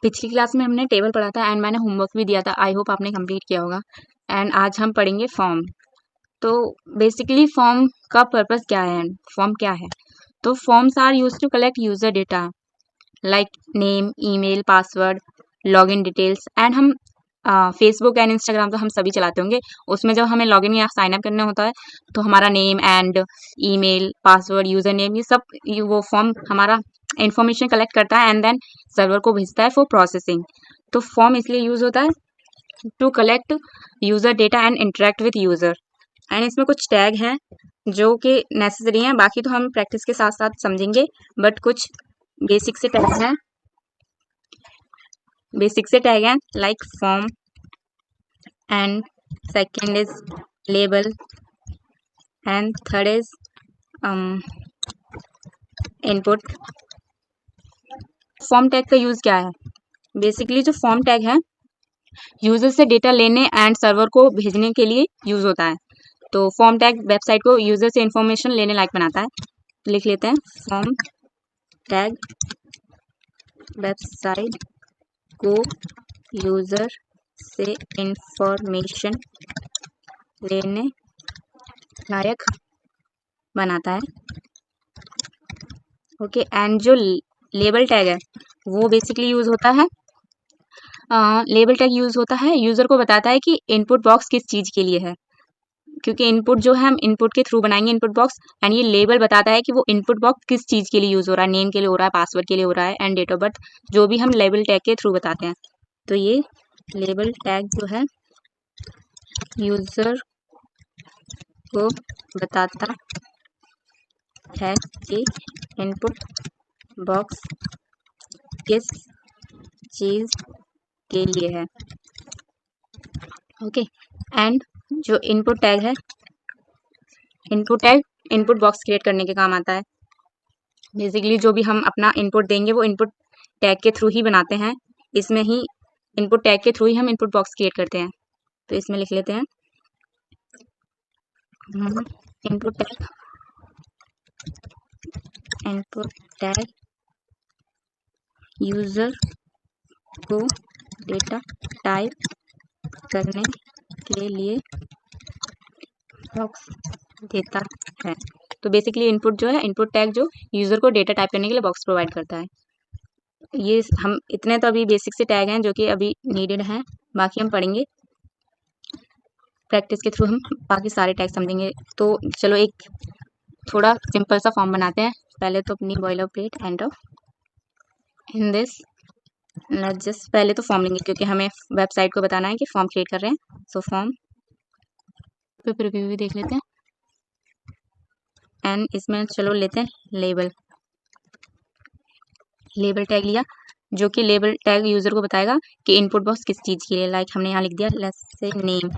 पिछली क्लास में हमने टेबल पढ़ा था एंड मैंने होमवर्क भी दिया था। आई होप आपने कंप्लीट किया होगा। एंड आज हम पढ़ेंगे फॉर्म। तो बेसिकली फॉर्म का पर्पस क्या है एंड फॉर्म क्या है? तो forms are use to collect user data like name, email, password, login details. And हम फेसबुक एंड इंस्टाग्राम तो हम सभी चलाते होंगे। उसमें जब हमें लॉगिन या साइन अप करना होता है तो हमारा name and email, password, user name, ये सब वो फॉर्म हमारा इंफॉर्मेशन कलेक्ट करता है एंड देन सर्वर को भेजता है फॉर प्रोसेसिंग। तो फॉर्म इसलिए यूज होता है to collect user data and interact with user. And इसमें कुछ टैग हैं जो कि नेसेसरी हैं, बाकी तो हम प्रैक्टिस के साथ साथ समझेंगे, बट कुछ बेसिक से टैग हैं like form and second is label and third is input. Form tag का यूज क्या है? बेसिकली जो फॉर्म टैग है यूजर से डेटा लेने एंड सर्वर को भेजने के लिए यूज होता है। तो फॉर्म टैग वेबसाइट को यूजर से इंफॉर्मेशन लेने लायक बनाता है। लिख लेते हैं, फॉर्म टैग वेबसाइट को यूजर से इंफॉर्मेशन लेने लायक बनाता है। ओके, एंड जो लेबल टैग है वो बेसिकली यूज होता है, लेबल टैग यूज होता है, यूजर को बताता है कि इनपुट बॉक्स किस चीज के लिए है, क्योंकि इनपुट जो है हम इनपुट के थ्रू बनाएंगे इनपुट बॉक्स, एंड ये लेबल बताता है कि वो इनपुट बॉक्स किस चीज के लिए यूज हो रहा है, नेम के लिए हो रहा है, पासवर्ड के लिए हो रहा है, एंड डेट ऑफ बर्थ, जो भी हम लेबल टैग के थ्रू बताते हैं। तो ये लेबल टैग जो है यूजर को बताता है कि इनपुट बॉक्स किस चीज के लिए है। ओके, एंड जो इनपुट टैग है, input tag input box create करने के काम आता है। बेसिकली जो भी हम अपना इनपुट देंगे वो इनपुट टैग के थ्रू ही बनाते हैं। इसमें ही इनपुट टैग के थ्रू ही हम इनपुट बॉक्स क्रिएट करते हैं। तो इसमें लिख लेते हैं इनपुट टैग यूजर को डेटा टाइप करने के लिए बॉक्स देता है। तो बेसिकली इनपुट जो है, इनपुट टैग जो यूजर को डेटा टाइप करने के लिए बॉक्स प्रोवाइड करता है। ये हम इतने तो अभी बेसिक से टैग हैं जो कि अभी नीडेड हैं, बाकी हम पढ़ेंगे प्रैक्टिस के थ्रू, हम बाकी सारे टैग समझेंगे। तो चलो एक थोड़ा सिंपल सा फॉर्म बनाते हैं। पहले तो अपनी boiler plate and in this just पहले तो फॉर्म लेंगे क्योंकि हमें वेबसाइट को बताना है कि फॉर्म क्रिएट कर रहे हैं। सो फॉर्म पे प्रीव्यू भी देख लेते हैं एंड इसमें चलो लेते हैं लेबल टैग लिया, जो कि लेबल टैग यूजर को बताएगा कि इनपुट बॉक्स किस चीज के लिए, लाइक हमने यहाँ लिख दिया let's say name.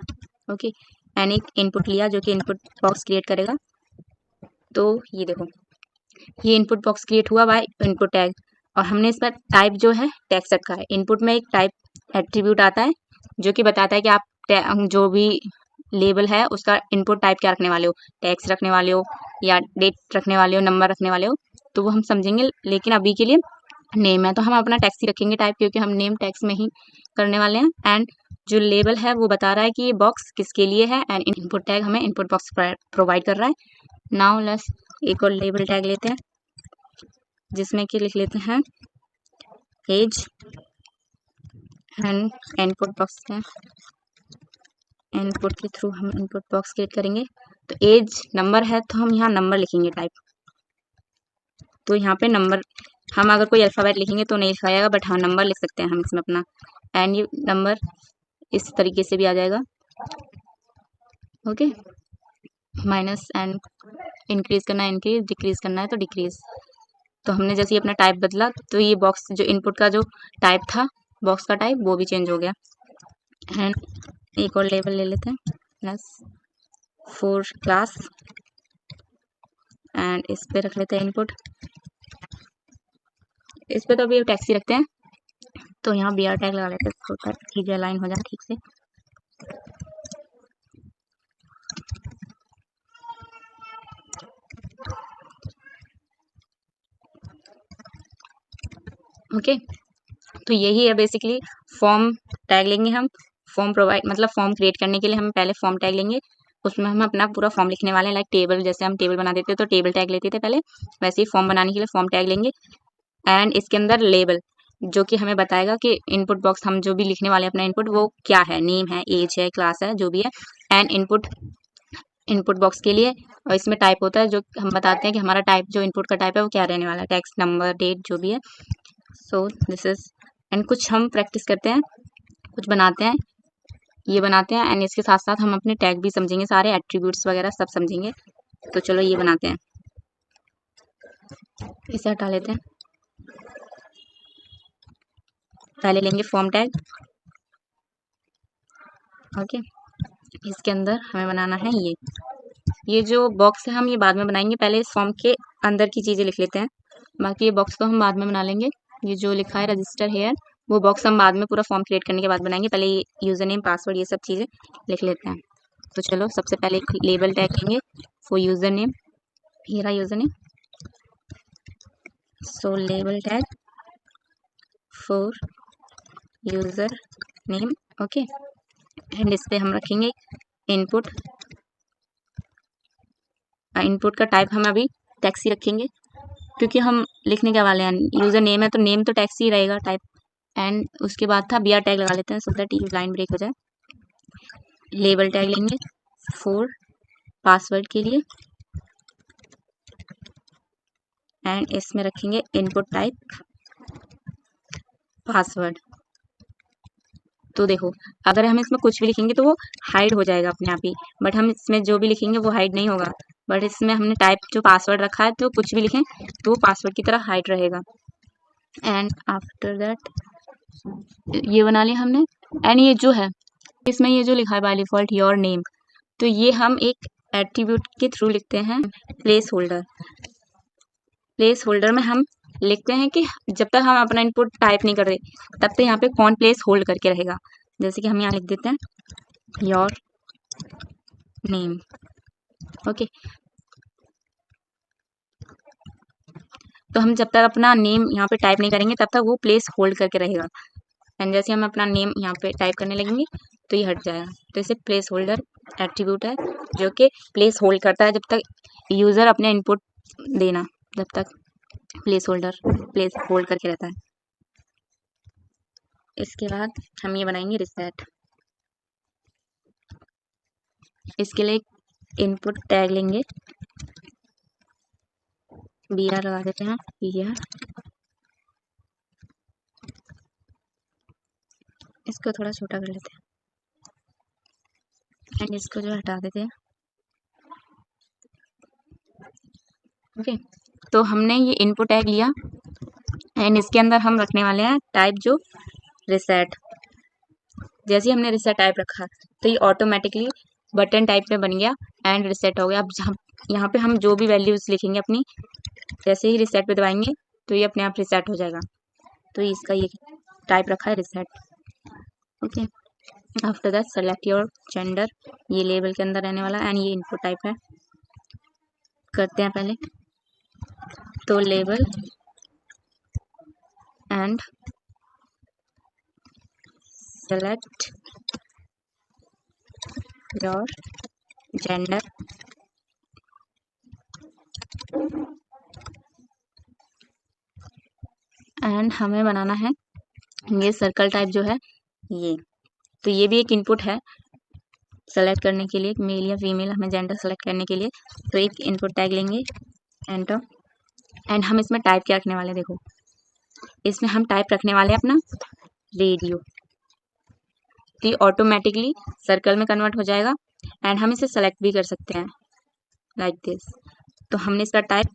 Okay, and एक इनपुट लिया जो कि इनपुट बॉक्स क्रिएट करेगा। तो ये देखो, ये इनपुट बॉक्स क्रिएट हुआ बाय इनपुट टैग, और हमने इसका टाइप जो है टेक्स्ट रखा है। इनपुट में एक टाइप एट्रीब्यूट आता है जो कि बताता है कि आप जो भी लेबल है उसका इनपुट टाइप क्या रखने वाले हो, टेक्स्ट रखने वाले हो या डेट रखने वाले हो, नंबर रखने वाले हो, तो वो हम समझेंगे। लेकिन अभी के लिए नेम है तो हम अपना टेक्स्ट ही रखेंगे टाइप, क्योंकि हम नेम टेक्स्ट में ही करने वाले हैं। एंड जो लेबल है वो बता रहा है कि ये बॉक्स किसके लिए है, एंड इनपुट टैग हमें इनपुट बॉक्स प्रोवाइड कर रहा है। नाउ लेट्स एक और लेबल टैग लेते हैं जिसमें कि लिख लेते हैं एज, एंड इनपुट बॉक्स है, इनपुट के थ्रू हम इनपुट बॉक्स क्रिएट करेंगे। तो एज नंबर है तो हम यहाँ नंबर लिखेंगे टाइप। तो यहाँ पे नंबर, हम अगर कोई अल्फ़ाबेट लिखेंगे तो नहीं लिखा जाएगा, बट हाँ नंबर लिख सकते हैं हम इसमें अपना, एंड ये नंबर इस तरीके से भी आ जाएगा। ओके, माइनस एंड इंक्रीज करना है इंक्रीज, डिक्रीज करना है तो डिक्रीज। तो हमने जैसे ही अपना टाइप बदला तो ये बॉक्स जो इनपुट का जो टाइप था, बॉक्स का टाइप, वो भी चेंज हो गया। एंड एक और लेबल ले लेते हैं प्लस 4 क्लास, एंड इस पे रख लेते हैं इनपुट। इस पे तो अभी टैक्सी रखते हैं, तो यहाँ बी आर टैग लगा लेते हैं, ठीक है, लाइन हो जाए ठीक से। ओके, तो यही है बेसिकली। फॉर्म टैग लेंगे हम, फॉर्म प्रोवाइड मतलब फॉर्म क्रिएट करने के लिए हम पहले फॉर्म टैग लेंगे, उसमें हम अपना पूरा फॉर्म लिखने वाले हैं। लाइक टेबल, जैसे हम टेबल बना देते तो टेबल टैग लेते थे पहले, वैसे ही फॉर्म बनाने के लिए फॉर्म टैग लेंगे। एंड इसके अंदर लेबल, जो कि हमें बताएगा कि इनपुट बॉक्स हम जो भी लिखने वाले हैं अपना इनपुट, वो क्या है, नेम है, एज है, क्लास है, जो भी है। एंड इनपुट बॉक्स के लिए, और इसमें टाइप होता है जो हम बताते हैं कि हमारा टाइप, जो इनपुट का टाइप है वो क्या रहने वाला है, टेक्स्ट, नंबर, डेट, जो भी है। सो दिस इज, एंड कुछ हम प्रैक्टिस करते हैं, कुछ बनाते हैं, ये बनाते हैं। एंड इसके साथ साथ हम अपने टैग भी समझेंगे, सारे एट्रीब्यूट्स वगैरह सब समझेंगे। तो चलो ये बनाते हैं, इसे हटा लेते हैं। पहले लेंगे फॉर्म टैग। ओके, इसके अंदर हमें बनाना है ये जो बॉक्स है हम ये बाद में बनाएंगे, पहले इस फॉर्म के अंदर की चीज़ें लिख लेते हैं, बाकी ये बॉक्स तो हम बाद में बना लेंगे। ये जो लिखा है रजिस्टर हेयर, वो बॉक्स हम बाद में पूरा फॉर्म क्रिएट करने के बाद बनाएंगे, पहले ये यूज़र नेम, पासवर्ड, ये सब चीज़ें लिख लेते हैं। तो चलो सबसे पहले एक लेबल टैग लेंगे फॉर यूज़र नेम, ये रहा user name. So label tag for user name, okay. And इस पे हम रखेंगे इनपुट, इनपुट का टाइप हम अभी टेक्स्ट ही रखेंगे, क्योंकि हम लिखने के वाले हैं, यूज़र नेम है तो नेम तो टेक्स्ट ही रहेगा टाइप। एंड उसके बाद था BR टैग लगा लेते हैं, सो दैट ये लाइन ब्रेक हो जाए। लेबल टैग लेंगे फॉर पासवर्ड के लिए, एंड इसमें रखेंगे इनपुट टाइप पासवर्ड। तो देखो, अगर हम इसमें कुछ भी लिखेंगे तो वो हाइड हो जाएगा अपने आप ही, बट हम इसमें जो भी लिखेंगे वो हाइड नहीं होगा। बट इसमें हमने टाइप जो पासवर्ड रखा है, तो कुछ भी लिखें तो वो पासवर्ड की तरह हाइड रहेगा। एंड आफ्टर दैट ये बना लिया हमने। एंड ये जो है, इसमें ये जो लिखा है बाय डिफॉल्ट योर नेम, तो ये हम एक एट्रीब्यूट के थ्रू लिखते हैं, प्लेस होल्डर। प्लेस होल्डर में हम लिखते हैं कि जब तक हम अपना इनपुट टाइप नहीं कर रहे, तब तक यहाँ पे कौन प्लेस होल्ड करके रहेगा। जैसे कि हम यहाँ लिख देते हैं योर नेम, ओके। तो हम जब तक अपना नेम यहाँ पे टाइप नहीं करेंगे तब तक वो प्लेस होल्ड करके रहेगा। एंड जैसे हम अपना नेम यहाँ पे टाइप करने लगेंगे तो ये हट जाएगा। तो इसे प्लेस होल्डर एट्रीब्यूट है जो कि प्लेस होल्ड करता है जब तक यूज़र अपने इनपुट देना, जब तक प्लेस होल्ड करके रहता है। इसके बाद हम ये बनाएंगे रिसेट। इसके लिए इनपुट टैग लेंगे, BR लगा देते हैं, BR। इसको थोड़ा छोटा कर लेते हैं एंड इसको जो हटा देते हैं, ओके। तो हमने ये इनपुट टैग लिया एंड इसके अंदर हम रखने वाले हैं टाइप जो रिसेट। जैसे ही हमने रिसेट टाइप रखा तो ये ऑटोमेटिकली बटन टाइप में बन गया एंड रिसेट हो गया। अब जहाँ यहाँ पे हम जो भी वैल्यूज लिखेंगे अपनी, जैसे ही रिसेट पे दबाएंगे तो ये अपने आप रिसेट हो जाएगा। तो इसका ये टाइप रखा है reset, okay. After that select your gender, ये लेबल के अंदर रहने वाला एंड ये इनपुट टाइप है। करते हैं पहले तो label and select your gender, and हमें बनाना है ये सर्कल टाइप जो है ये, तो ये भी एक इनपुट है सेलेक्ट करने के लिए, मेल या फीमेल हमें जेंडर सेलेक्ट करने के लिए। तो एक इनपुट टैग लेंगे, एंटर। एंड हम इसमें टाइप क्या रखने वाले हैं, देखो इसमें हम टाइप रखने वाले हैं अपना रेडियो। तो ये ऑटोमेटिकली सर्कल में कन्वर्ट हो जाएगा एंड हम इसे सेलेक्ट भी कर सकते हैं लाइक दिस। तो हमने इसका टाइप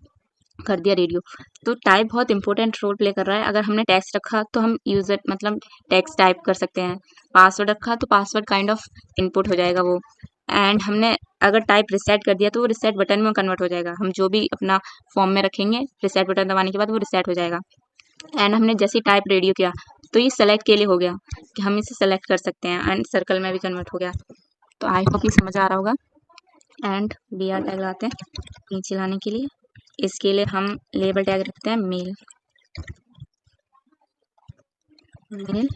कर दिया रेडियो। तो टाइप बहुत इंपॉर्टेंट रोल प्ले कर रहा है। अगर हमने टेक्स्ट रखा तो हम यूज़र मतलब टेक्स्ट टाइप कर सकते हैं, पासवर्ड रखा तो पासवर्ड काइंड ऑफ इनपुट हो जाएगा वो। एंड हमने अगर टाइप रिसेट कर दिया तो वो रिसेट बटन में कन्वर्ट हो जाएगा। हम जो भी अपना फॉर्म में रखेंगे रिसेट बटन दबाने के बाद वो रिसेट हो जाएगा। एंड हमने जैसे टाइप रेडियो किया तो ये सेलेक्ट के लिए हो गया कि हम इसे सेलेक्ट कर सकते हैं एंड सर्कल में भी कन्वर्ट हो गया। तो आई होप ये समझ आ रहा होगा। एंड BR टैग लाते हैं नीचे लाने के लिए। इसके लिए हम लेबल टैग रखते हैं मेल, मेल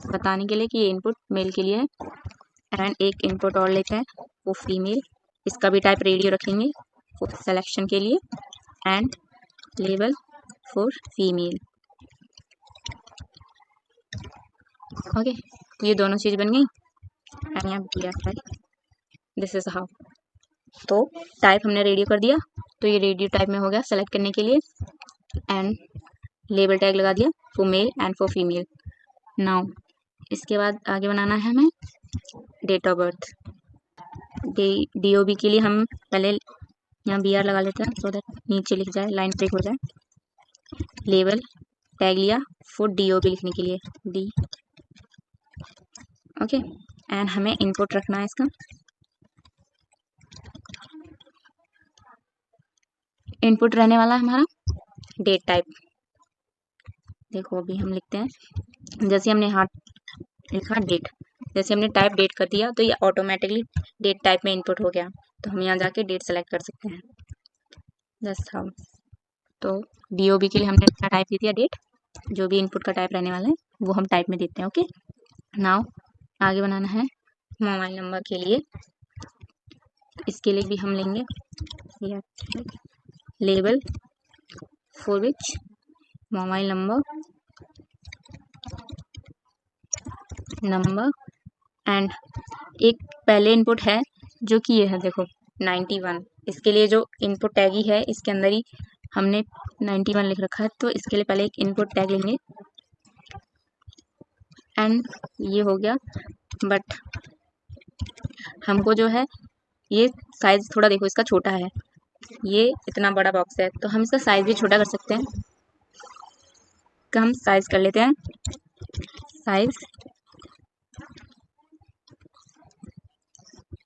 बताने के लिए कि ये इनपुट मेल के लिए है। एंड एक इनपुट और लेते हैं वो फीमेल, इसका भी टाइप रेडियो रखेंगे फॉर सिलेक्शन के लिए and label for female. Okay, ये दोनों चीज़ बन गई एंड यहाँ दिया टाइप, दिस इज हाउ। तो टाइप हमने रेडियो कर दिया, तो ये रेडियो टाइप में हो गया सेलेक्ट करने के लिए एंड लेबल टैग लगा दिया for male and for female. Now इसके बाद आगे बनाना है हमें डेट ऑफ बर्थ। DOB के लिए हम पहले यहाँ BR लगा लेते हैं सो दैट नीचे लिख जाए, लाइन ब्रेक हो जाए। लेबल टैग लिया फॉर DOB लिखने के लिए D। ओके, एंड हमें इनपुट रखना है इसका। इनपुट रहने वाला है हमारा डेट टाइप। देखो अभी हम लिखते हैं, जैसे हमने यहाँ लिखा डेट, जैसे हमने टाइप डेट कर दिया तो ये ऑटोमेटिकली डेट टाइप में इनपुट हो गया। तो हम यहाँ जाके डेट सेलेक्ट कर सकते हैं, जस्ट हाउ। तो DOB के लिए हमने अपना टाइप दे दिया डेट, जो भी इनपुट का टाइप रहने वाला है वो हम टाइप में देते हैं। ओके, नाउ आगे बनाना है मोबाइल नंबर के लिए। इसके लिए भी हम लेंगे label for which mobile number and एक पहले इनपुट है जो कि ये है, देखो 91। इसके लिए जो इनपुट टैग ही है इसके अंदर ही हमने 91 लिख रखा है, तो इसके लिए पहले एक इनपुट टैग लेंगे एंड ये हो गया। बट हमको जो है ये साइज थोड़ा देखो इसका छोटा है, ये इतना बड़ा बॉक्स है, तो हम इसका साइज भी छोटा कर सकते हैं। का हम साइज कर लेते हैं, साइज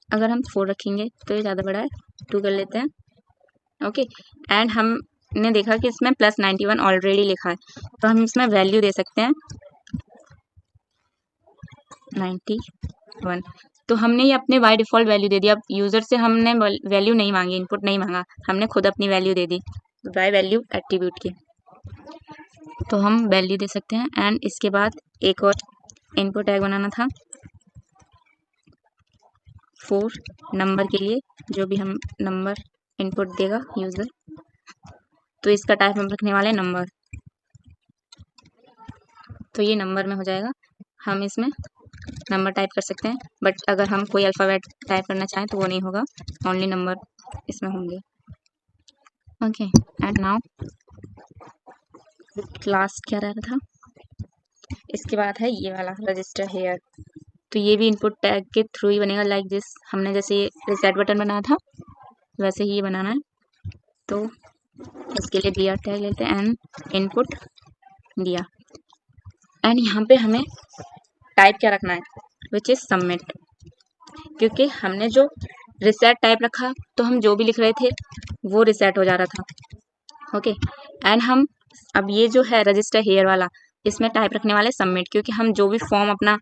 अगर हम 4 रखेंगे तो ये ज़्यादा बड़ा है, 2 कर लेते हैं। ओके, एंड हमने देखा कि इसमें +91 ऑलरेडी लिखा है, तो हम इसमें वैल्यू दे सकते हैं 91। तो हमने ये अपने बाय डिफ़ॉल्ट वैल्यू दे दिया। अब यूज़र से हमने वैल्यू नहीं मांगी, इनपुट नहीं मांगा, हमने खुद अपनी value they the by value attribute के। तो हम वैल्यू दे सकते हैं एंड इसके बाद एक और इनपुट टैग बनाना था फॉर नंबर के लिए, जो भी हम नंबर इनपुट देगा यूज़र, तो इसका टाइप हम रखने वाले नंबर। तो ये नंबर में हो जाएगा, हम इसमें नंबर टाइप कर सकते हैं, बट अगर हम कोई अल्फ़ाबेट टाइप करना चाहें तो वो नहीं होगा, ओनली नंबर इसमें होंगे। ओके, एंड नाउ लास्ट क्या रह रहा था, इसके बाद है ये वाला रजिस्टर हेयर। तो ये भी इनपुट टैग के थ्रू ही बनेगा, लाइक जिस हमने जैसे रिसेट बटन बनाया था वैसे ही ये बनाना है। तो इसके लिए BR टैग लेते हैं एंड इनपुट दिया एंड यहाँ पे हमें टाइप क्या रखना है, विच इज़ सबमिट, क्योंकि हमने जो रिसेट टाइप रखा तो हम जो भी लिख रहे थे वो रिसेट हो जा रहा था। ओके, एंड हम अब ये जो है रजिस्टर हेयर वाला, इसमें टाइप रखने वाले सबमिट, क्योंकि हम जो भी फॉर्म अपना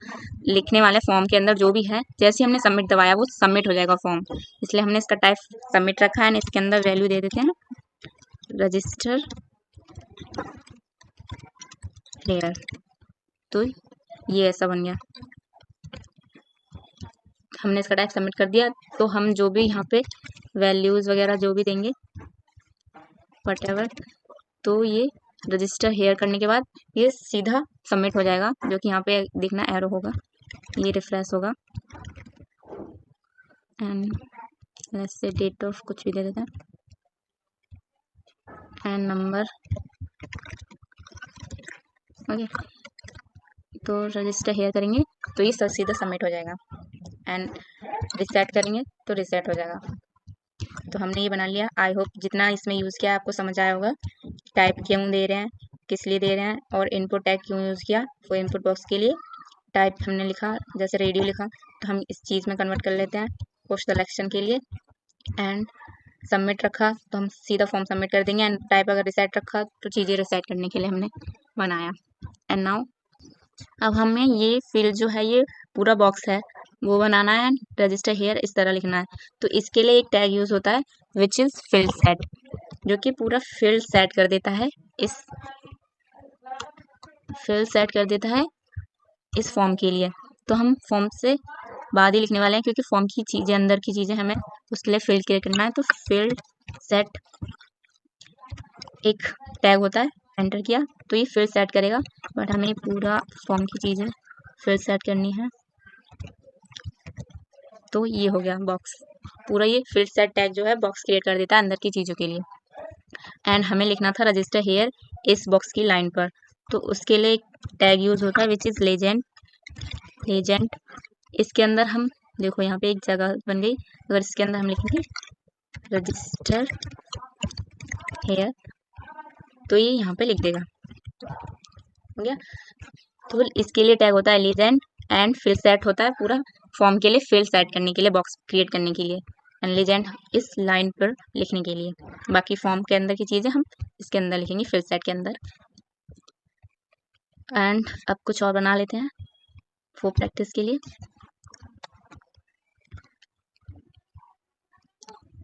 लिखने वाले फॉर्म के अंदर जो भी है, जैसे हमने सबमिट दबाया वो सबमिट हो जाएगा फॉर्म, इसलिए हमने इसका टाइप सबमिट रखा है। इसके अंदर वैल्यू दे देते हैं रजिस्टर हेयर, तो ये ऐसा बन गया। हमने इसका टाइप सबमिट कर दिया, तो हम जो भी यहाँ पे वैल्यूज़ वगैरह जो भी देंगे व्हाटएवर, तो ये रजिस्टर हेयर करने के बाद ये सीधा सबमिट हो जाएगा, जो कि यहाँ पे दिखना एरो होगा, ये रिफ्रेश होगा and let's say date of कुछ भी दे देते हैं एंड नंबर। ओके, तो रजिस्टर हेयर करेंगे तो ये सीधा सबमिट हो जाएगा एंड रिसेट करेंगे तो रिसेट हो जाएगा। तो हमने ये बना लिया। आई होप जितना इसमें यूज़ किया आपको समझ आया होगा, टाइप क्यों दे रहे हैं, किस लिए दे रहे हैं, और इनपुट टैग क्यों यूज़ किया वो इनपुट बॉक्स के लिए। टाइप हमने लिखा जैसे रेडियो लिखा तो हम इस चीज़ में कन्वर्ट कर लेते हैं पोस्ट सिलेक्शन के लिए, एंड सबमिट रखा तो हम सीधा फॉर्म सबमिट कर देंगे, एंड टाइप अगर रिसेट रखा तो चीज़ें रिसेट करने के लिए हमने बनाया। एंड नाउ अब हमें ये फील्ड जो है, ये पूरा बॉक्स है वो बनाना है, रजिस्टर हेयर इस तरह लिखना है। तो इसके लिए एक टैग यूज़ होता है विच इज़ फील्ड सेट, जो कि पूरा फील्ड सेट कर देता है इस फील्ड सेट कर देता है इस फॉर्म के लिए। तो हम फॉर्म से बाद ही लिखने वाले हैं, क्योंकि फॉर्म की चीज़ें, अंदर की चीज़ें हमें उसके लिए फील्ड क्रिएट करना है। तो फील्ड सेट एक टैग होता है, एंटर किया तो ये फील्ड सेट करेगा, बट हमें पूरा फॉर्म की चीज़ें फील्ड सेट करनी है। तो ये हो गया बॉक्स, पूरा ये फील्ड सेट टैग जो है बॉक्स क्रिएट कर देता है अंदर की चीज़ों के लिए। एंड हमें लिखना था रजिस्टर हेयर इस बॉक्स की लाइन पर, तो उसके लिए एक टैग यूज होता है विच इज़ लेजेंड। इसके अंदर हम देखो यहाँ पे एक जगह बन गई, अगर इसके अंदर हम लिखेंगे रजिस्टर हेयर तो ये यहाँ पे लिख देगा, हो गया। तो इसके लिए टैग होता है लेजेंड, एंड फील्ड सेट होता है पूरा फॉर्म के लिए फील्ड सेट करने के लिए, बॉक्स क्रिएट करने के लिए, एंड लेजेंड इस लाइन पर लिखने के लिए। बाकी फॉर्म के अंदर की चीज़ें हम इसके अंदर लिखेंगे फील्ड सेट के अंदर। एंड अब कुछ और बना लेते हैं फॉर प्रैक्टिस के लिए।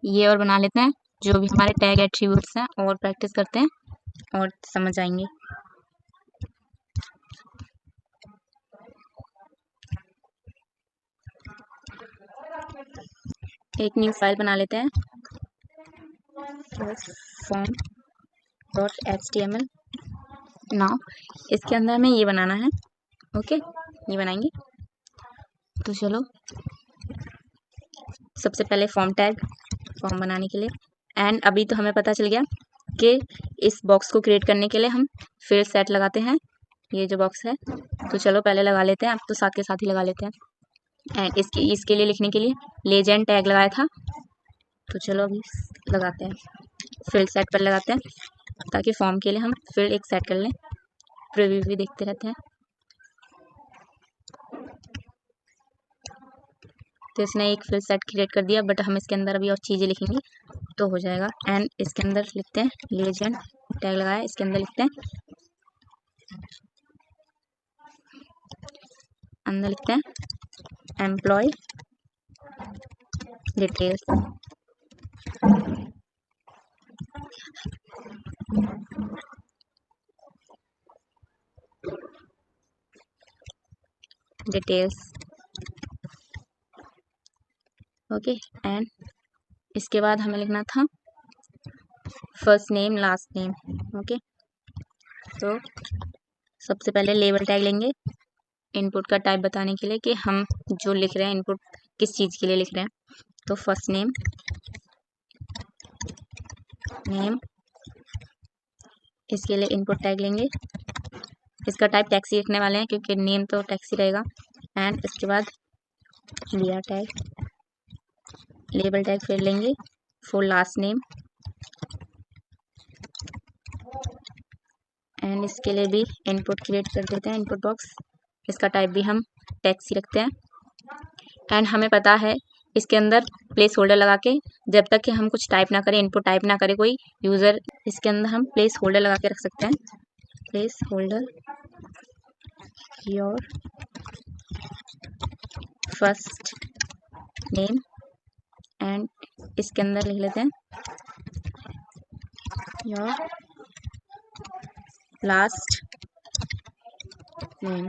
ये और बना लेते हैं जो भी हमारे टैग एट्रीब्यूट्स हैं, और प्रैक्टिस करते हैं और समझ आएंगे। एक न्यू फाइल बना लेते हैं form.html। नाउ इसके अंदर हमें ये बनाना है, ओके ये बनाएंगे। तो चलो सबसे पहले फॉर्म टैग, फॉर्म बनाने के लिए। एंड अभी तो हमें पता चल गया कि इस बॉक्स को क्रिएट करने के लिए हम फील्ड सेट लगाते हैं, ये जो बॉक्स है। तो चलो पहले लगा लेते हैं, अब तो साथ के साथ ही लगा लेते हैं। एंड इसके लिए लिखने के लिए लेजेंड टैग लगाया था, तो चलो अभी लगाते हैं, फील्ड सेट पर लगाते हैं, ताकि फॉर्म के लिए हम फील्ड एक सेट कर लें, प्रीव्यू भी देखते रहते हैं। तो इसने एक फील्ड सेट क्रिएट कर दिया, बट हम इसके अंदर अभी और चीज़ें लिखेंगे तो हो जाएगा। एंड इसके अंदर लिखते हैं लेजेंड टैग लगाया, इसके अंदर लिखते हैं एम्प्लॉय डिटेल्स। ओके। एंड इसके बाद हमें लिखना था first name last name, okay. तो सबसे पहले लेबल टैग लेंगे इनपुट का टाइप बताने के लिए कि हम जो लिख रहे हैं इनपुट किस चीज़ के लिए लिख रहे हैं। तो फर्स्ट नेम, इसके लिए इनपुट टैग लेंगे, इसका टाइप टैक्सी रखने वाले हैं क्योंकि नेम तो टैक्सी रहेगा। एंड इसके बाद लिया टैग, लेबल टैग फिर लेंगे फॉर लास्ट नेम, एंड इसके लिए भी इनपुट क्रिएट कर देते हैं, इनपुट बॉक्स, इसका टाइप भी हम टैक्सी रखते हैं। एंड हमें पता है इसके अंदर प्लेस होल्डर लगा के, जब तक कि हम कुछ टाइप ना करें, इनपुट टाइप ना करे कोई यूज़र, इसके अंदर हम प्लेस होल्डर लगा के रख सकते हैं। Place holder your first name, and इसके अंदर लिख लेते हैं योर लास्ट नेम।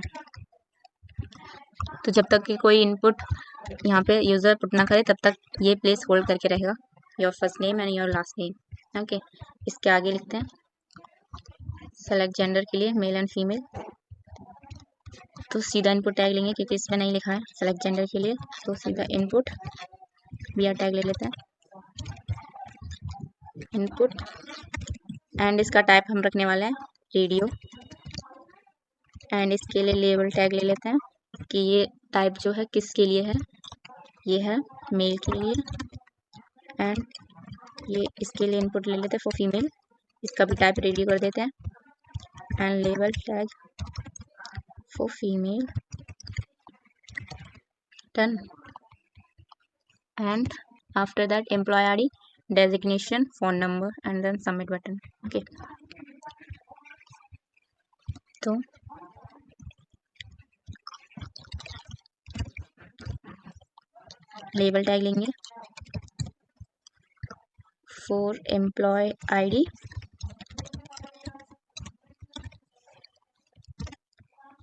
तो जब तक कि कोई इनपुट यहाँ पे यूज़र पुट ना करे तब तक ये प्लेस होल्ड करके रहेगा, your first name and your last name, okay. इसके आगे लिखते हैं सेलेक्ट जेंडर के लिए मेल एंड फीमेल, तो सीधा इनपुट टैग लेंगे क्योंकि इसमें नहीं लिखा है सेलेक्ट जेंडर के लिए, तो सीधा इनपुट बियर टैग ले लेते हैं, इनपुट। एंड इसका टाइप हम रखने वाले हैं रेडियो। एंड इसके लिए लेबल टैग ले लेते हैं कि ये टाइप जो है किसके लिए है, ये है मेल के लिए। एंड ये इसके लिए इनपुट ले लेते हैं फॉर फीमेल, इसका भी टाइप रेडियो कर देते हैं। And label tag for female, done. And after that employee ID, designation, phone number, and then submit button, okay. तो लेबल टैग लेंगे फॉर एम्प्लॉय आईडी,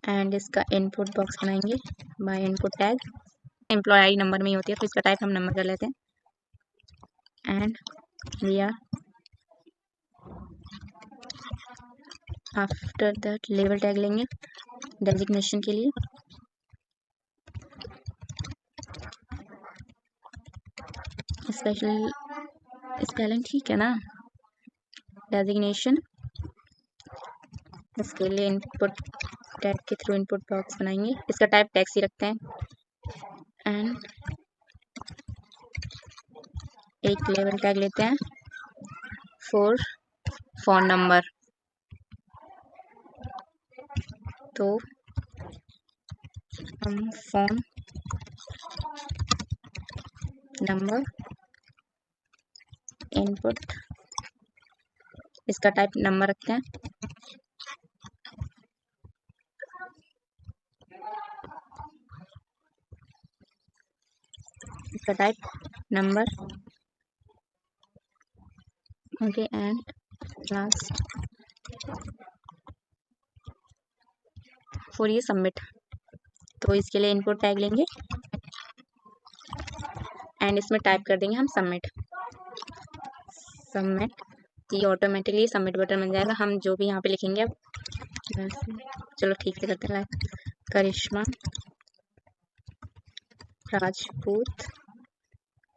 एंड इसका इनपुट बॉक्स बनाएंगे by input tag. Employee I number में ही होती है, तो इसका टाइप हम नंबर कर लेते हैं। And we are after that label tag लेंगे डेजिग्नेशन के लिए। स्पेशल स्पेलिंग ठीक है ना? डेजिग्नेशन, इसके लिए इनपुट टैग के थ्रू इनपुट बॉक्स बनाएंगे। इसका टाइप टैक्स ही रखते हैं। एंड एक लेबल टैग लेते हैं फॉर फोन नंबर, तो हम फोन नंबर इनपुट, इसका टाइप नंबर रखते हैं। इसका type number, okay. And last for ये सबमिट, तो इसके लिए इनपुट टैग लेंगे एंड इसमें टाइप कर देंगे हम सबमिट। सबमिट, ये ऑटोमेटिकली सबमिट बटन बन जाएगा। हम जो भी यहाँ पे लिखेंगे अब, चलो ठीक से करते हैं। करिश्मा राजपूत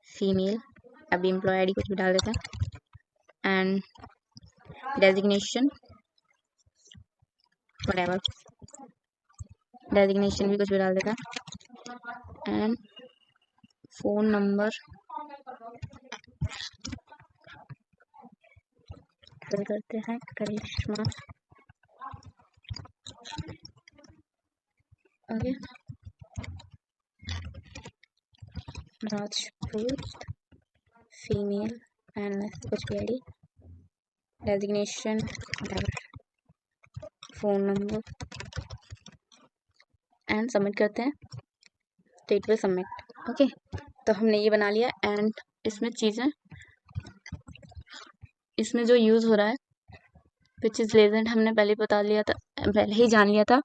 फीमेल, अभी एम्प्लॉय आईडी कुछ भी डाल देते हैं। एंड डेजिग्नेशन व्हाटएवर, डेजिग्नेशन भी कुछ भी डाल देता है। एंड फोन नंबर फिल करते हैं करिश्मा, ओके, राजपूत फीमेल एंड कुछ भी ID, designation phone number and submit करते हैं, तो इट विल सबमिट। ओके, तो हमने ये बना लिया। एंड इसमें चीज़ें, इसमें जो यूज़ हो रहा है विच इज़ लेजेंड, हमने पहले बता लिया था, पहले ही जान लिया था।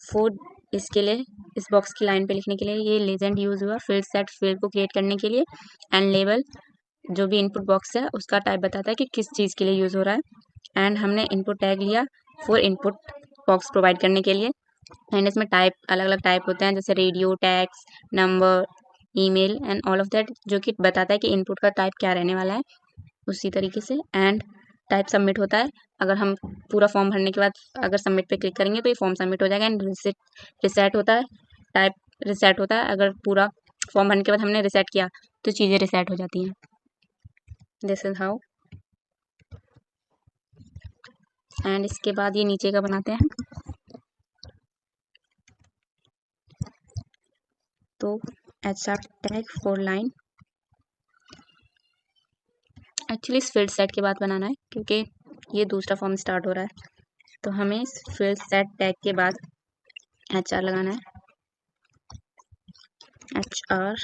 फूड, इसके लिए इस बॉक्स की लाइन पे लिखने के लिए ये लेजेंड यूज़ हुआ। फील्ड सेट, फील्ड को क्रिएट करने के लिए। एंड लेबल, जो भी इनपुट बॉक्स है उसका टाइप बताता है कि किस चीज़ के लिए यूज़ हो रहा है। एंड हमने इनपुट टैग लिया फॉर इनपुट बॉक्स प्रोवाइड करने के लिए। एंड इसमें टाइप, अलग अलग टाइप होते हैं, जैसे radio, tax, number, email and all of that, जो कि बताता है कि इनपुट का टाइप क्या रहने वाला है उसी तरीके से। एंड टाइप सबमिट होता है, अगर हम पूरा फॉर्म भरने के बाद अगर सबमिट पे क्लिक करेंगे तो ये फॉर्म सबमिट हो जाएगा। एंड रिसेट होता है, टाइप रिसेट होता है, अगर पूरा फॉर्म भरने के बाद हमने रिसेट किया तो चीज़ें रिसेट हो जाती हैं। This is how. एंड इसके बाद ये नीचे का बनाते हैं, तो HR tag for line, actually इस फील्ड सेट के बाद बनाना है क्योंकि ये दूसरा फॉर्म स्टार्ट हो रहा है, तो हमें इस फील्ड सेट टैग के बाद HR लगाना है। HR,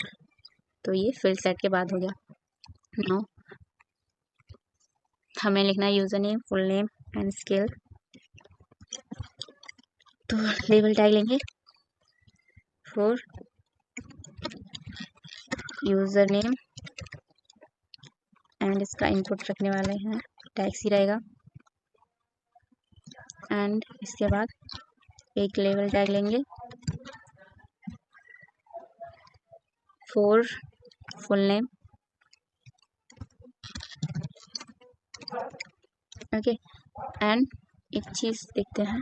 तो ये फील्ड सेट के बाद हो गया। नाउ हमें लिखना है user name, full name and skill, तो लेबल टैग लेंगे फॉर यूजर नेम एंड इसका इनपुट रखने वाले हैं टैक्स ही रहेगा। एंड इसके बाद एक लेबल टैग लेंगे for full name, okay. And एक चीज़ देखते हैं,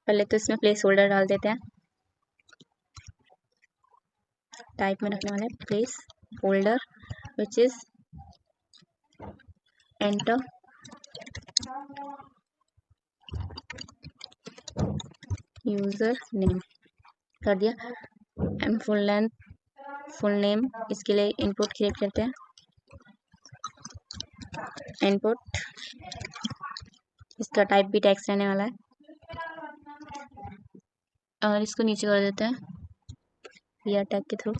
पहले तो इसमें प्लेस होल्डर डाल देते हैं। टाइप में रखने वाले place holder which is enter user name कर दिया। एंड फुल नेम, इसके लिए इनपुट क्रिएट करते हैं। इनपुट, इसका टाइप भी टेक्स्ट रहने वाला है, और इसको नीचे कर देते हैं या टैग के थ्रू।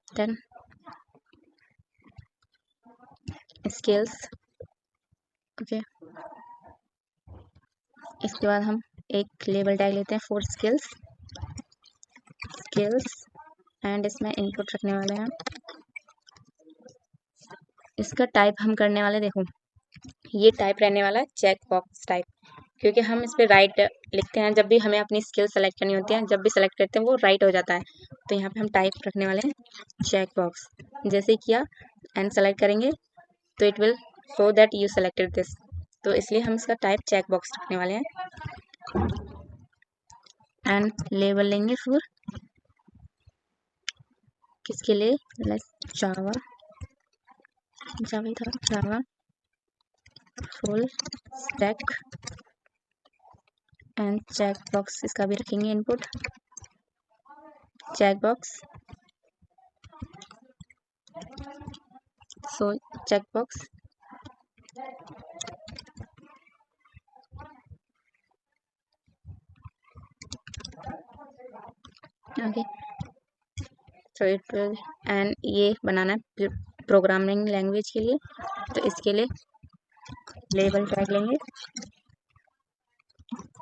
देन स्किल्स, ओके, इसके बाद हम एक लेबल टैग लेते हैं फॉर स्किल्स एंड इसमें इनपुट रखने वाले हैं। इसका टाइप हम करने वाले, देखो ये टाइप रहने वाला है चेक बॉक्स टाइप, क्योंकि हम इस पर राइट लिखते हैं जब भी हमें अपनी स्किल सेलेक्ट करनी होती है, जब भी सेलेक्ट करते हैं वो राइट हो जाता है। तो यहाँ पे हम टाइप रखने वाले हैं चेक बॉक्स। जैसे किया एंड सेलेक्ट करेंगे तो it will show that you selected this, तो इसलिए हम इसका टाइप चेक बॉक्स रखने वाले हैं। एंड लेबल लेंगे फिर किसके लिए, Java full stack and check box, इसका भी रखेंगे input check box. So check box okay, so it will, and ये बनाना है प्रोग्रामिंग लैंग्वेज के लिए, तो इसके लिए लेबल टैग लेंगे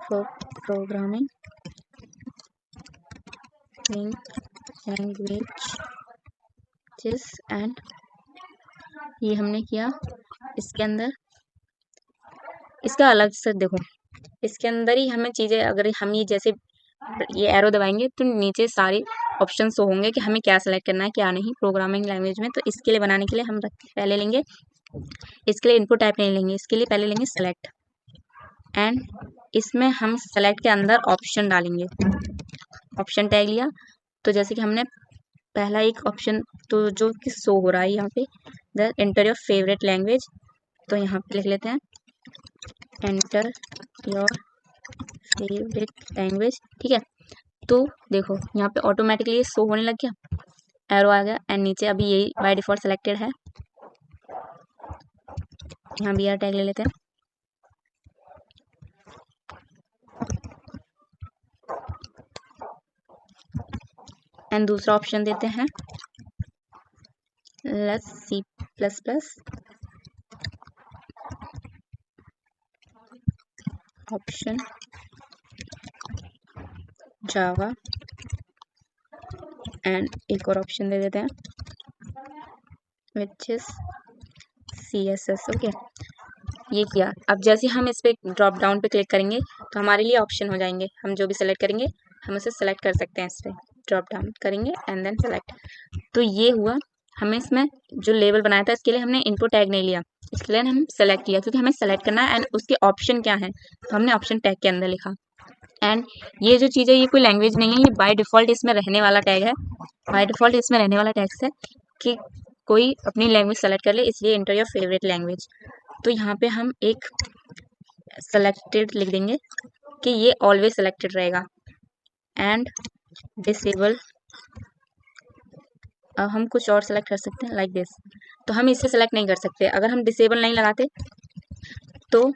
फॉर प्रोग्रामिंग लैंग्वेज एंड ये हमने किया। इसके अंदर इसका अलग से देखो, इसके अंदर ही हमें चीज़ें, अगर हम ये जैसे ये एरो दबाएंगे तो नीचे सारे ऑप्शन शो होंगे कि हमें क्या सेलेक्ट करना है क्या नहीं प्रोग्रामिंग लैंग्वेज में। तो इसके लिए बनाने के लिए हम पहले लेंगे, इसके लिए इनपुट टाइप नहीं लेंगे, इसके लिए पहले लेंगे सेलेक्ट एंड इसमें हम सेलेक्ट के अंदर ऑप्शन डालेंगे। ऑप्शन टैग लिया तो जैसे कि हमने पहला एक ऑप्शन तो जो कि शो हो रहा है यहाँ पे, the enter your favourite language, तो यहाँ पे लिख लेते हैं एंटर योर फेवरेट लैंग्वेज, ठीक है। तो देखो यहाँ पे ऑटोमेटिकली ये शो होने लग गया, एरो आ गया एंड नीचे अभी यही बाय डिफॉल्ट सेलेक्टेड है। यहाँ बी आर टैग ले लेते हैं एंड दूसरा ऑप्शन देते हैं C++ ऑप्शन जावा एंड एक और ऑप्शन दे देते हैं विच इज CSS। ओके, ये किया। अब जैसे हम इस पे ड्रॉप डाउन पे क्लिक करेंगे तो हमारे लिए ऑप्शन हो जाएंगे, हम जो भी सेलेक्ट करेंगे हम उसे सेलेक्ट कर सकते हैं। इस पे ड्रॉप डाउन करेंगे एंड देन सेलेक्ट। तो ये हुआ, हमें इसमें जो लेबल बनाया था इसके लिए हमने इनपुट टैग नहीं लिया, इसके लिए हम सेलेक्ट किया क्योंकि हमें सेलेक्ट करना है एंड उसके ऑप्शन क्या है तो हमने ऑप्शन टैग के अंदर लिखा। एंड ये जो चीज़ है ये कोई लैंग्वेज नहीं है, ये बाय डिफ़ॉल्ट इसमें रहने वाला टैग है। बाय डिफ़ॉल्ट इसमें रहने वाला टैग्स है कि कोई अपनी लैंग्वेज सेलेक्ट कर ले, इसलिए एंटर योर फेवरेट लैंग्वेज। तो यहाँ पे हम एक सेलेक्टेड लिख देंगे कि ये ऑलवेज सेलेक्टेड रहेगा एंड डिसेबल। अब हम कुछ और सेलेक्ट कर सकते हैं लाइक दिस, तो हम इसे सेलेक्ट नहीं कर सकते अगर हम डिसेबल नहीं लगाते। तो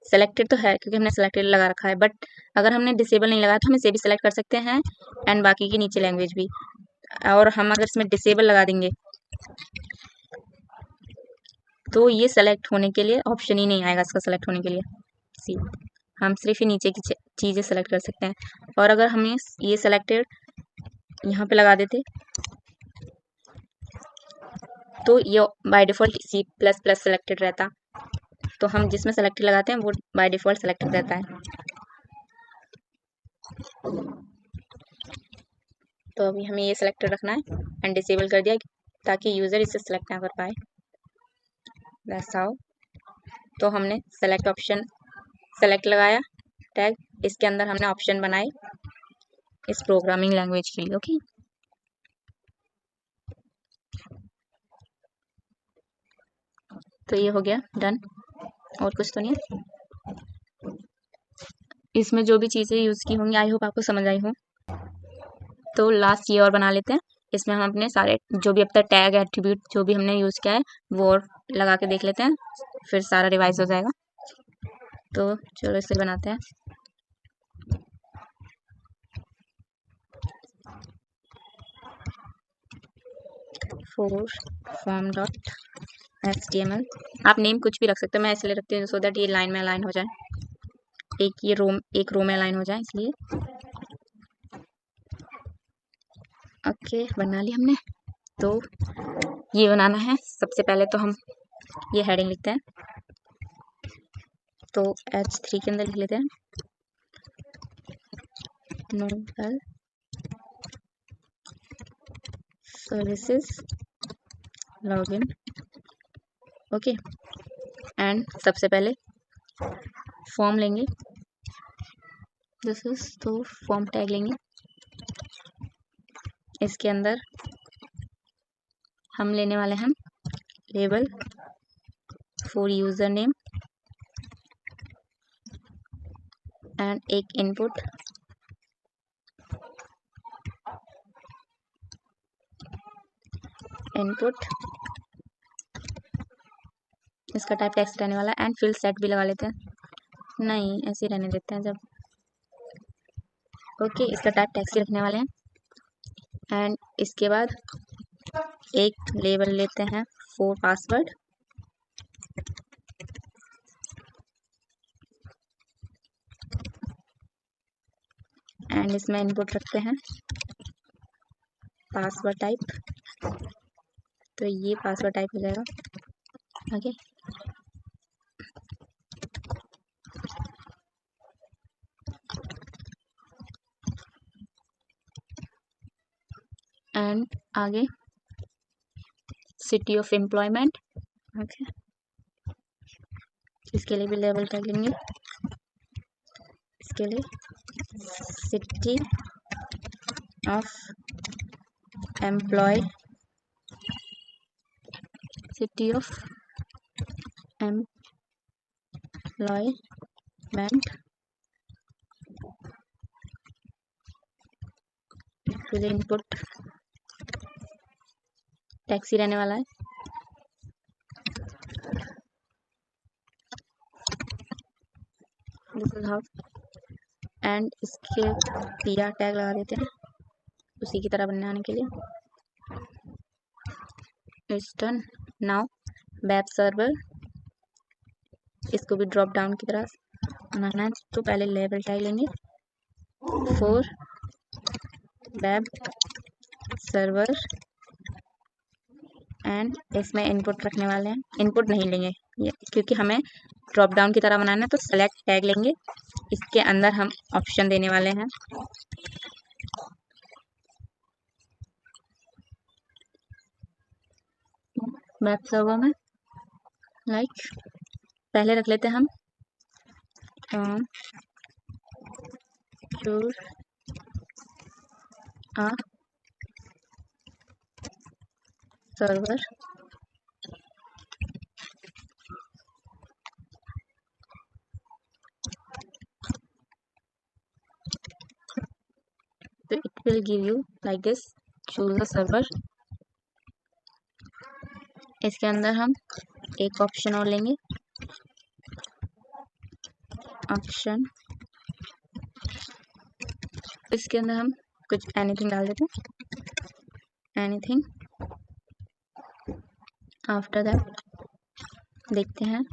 सेलेक्टेड तो है क्योंकि हमने सेलेक्टेड लगा रखा है, बट अगर हमने डिसेबल नहीं लगाया तो हम इसे भी सेलेक्ट कर सकते हैं एंड बाकी की नीचे लैंग्वेज भी। और हम अगर इसमें डिसेबल लगा देंगे तो ये सेलेक्ट होने के लिए ऑप्शन ही नहीं आएगा इसका सेलेक्ट होने के लिए। सी हम सिर्फ ही नीचे की चीज़ें सेलेक्ट कर सकते हैं। और अगर हमें ये सेलेक्टेड यहाँ पे लगा देते तो ये बाय डिफ़ॉल्ट C++ सेलेक्टेड रहता, तो हम जिसमें सेलेक्टेड लगाते हैं वो बाय डिफ़ॉल्ट सेलेक्टेड रहता है। तो अभी हमें ये सेलेक्टेड रखना है एंड डिसेबल कर दिया ताकि यूज़र इसे सेलेक्ट ना कर पाए। That's how. तो हमने सेलेक्ट ऑप्शन सेलेक्ट लगाया टैग, इसके अंदर हमने ऑप्शन बनाए इस प्रोग्रामिंग लैंग्वेज के लिए। ओके, तो ये हो गया डन, और कुछ तो नहीं है। इसमें जो भी चीज़ें यूज़ की होंगी आई होप आपको समझ आई हो। तो लास्ट ये और बना लेते हैं, इसमें हम अपने सारे जो भी अब तक टैग एट्रीब्यूट जो भी हमने यूज़ किया है वो और लगा के देख लेते हैं, फिर सारा रिवाइज हो जाएगा। तो चलो इसे बनाते हैं। for form.html आप नेम कुछ भी रख सकते हो, मैं इसलिए रखती हूँ सो दैट ये लाइन में अलाइन हो जाए, एक रो में अलाइन हो जाए इसलिए। ओके, बना ली हमने। तो ये बनाना है। सबसे पहले तो हम ये हेडिंग लिखते हैं, तो H3 के अंदर लिख लेते हैं nodal services login. Okay, and सबसे पहले फॉर्म लेंगे, तो फॉर्म टैग लेंगे। इसके अंदर हम लेने वाले हैं label for user name and एक इनपुट इसका टाइप टेक्स्ट रहने वाला है एंड फील्ड सेट भी लगा लेते हैं, नहीं ऐसे रहने देते हैं जब। ओके, इसका टाइप टेक्स्ट ही रखने वाले हैं एंड इसके बाद एक लेबल लेते हैं फॉर पासवर्ड एंड इसमें इनपुट रखते हैं पासवर्ड टाइप, तो ये पासवर्ड टाइप हो जाएगा। ओके, एंड आगे सिटी ऑफ एम्प्लॉयमेंट। ओके, इसके लिए भी लेबल टैग लेंगे, इसके लिए सिटी ऑफ एम्प्लॉयमेंट फिर इनपुट टैक्सी रहने वाला है। दिस इज हाउ, एंड इसके PR टैग लगा देते हैं उसी की तरह बनने आने के लिए। It's done. Now web server, इसको भी ड्रॉप डाउन की तरह बनाना है, तो पहले लेबल टैग लेंगे फॉर वेब सर्वर एंड इसमें इनपुट रखने वाले हैं, इनपुट नहीं लेंगे ये क्योंकि हमें ड्रॉप डाउन की तरह बनाना है, तो सेलेक्ट टैग लेंगे, इसके अंदर हम ऑप्शन देने वाले हैं वेब सर्वर में। लाइक पहले रख लेते हैं हम choose a server तो it will give you like this, choose a server। इसके अंदर हम एक ऑप्शन और लेंगे, ऑप्शन, इसके अंदर हम कुछ एनीथिंग डाल देते हैं, एनीथिंग। आफ्टर दैट देखते हैं,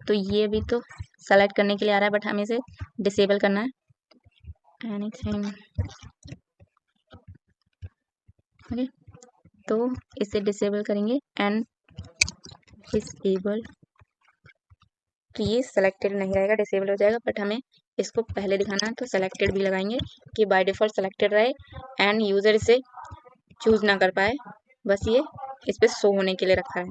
तो ये भी तो सेलेक्ट करने के लिए आ रहा है बट हमें इसे डिसेबल करना है, एनीथिंग। ओके, तो इसे डिसेबल करेंगे एंड डिसेबल, तो ये सेलेक्टेड नहीं रहेगा, डिसेबल हो जाएगा, बट हमें इसको पहले दिखाना है तो सेलेक्टेड भी लगाएंगे कि बाय डिफॉल्ट सेलेक्टेड रहे एंड यूजर इसे चूज ना कर पाए, बस ये इस पे शो होने के लिए रखा है।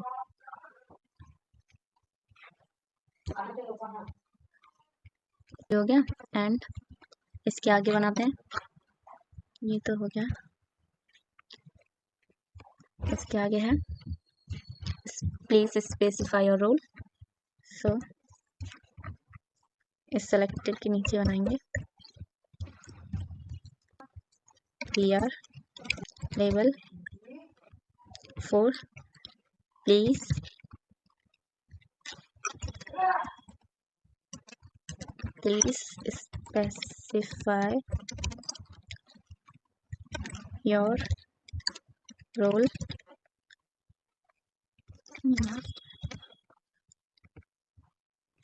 हो गया, एंड इसके आगे बनाते हैं, ये तो हो गया, इसके आगे है please specify your role, so इस सेलेक्टेड के नीचे बनाएंगे PR label for please specify your role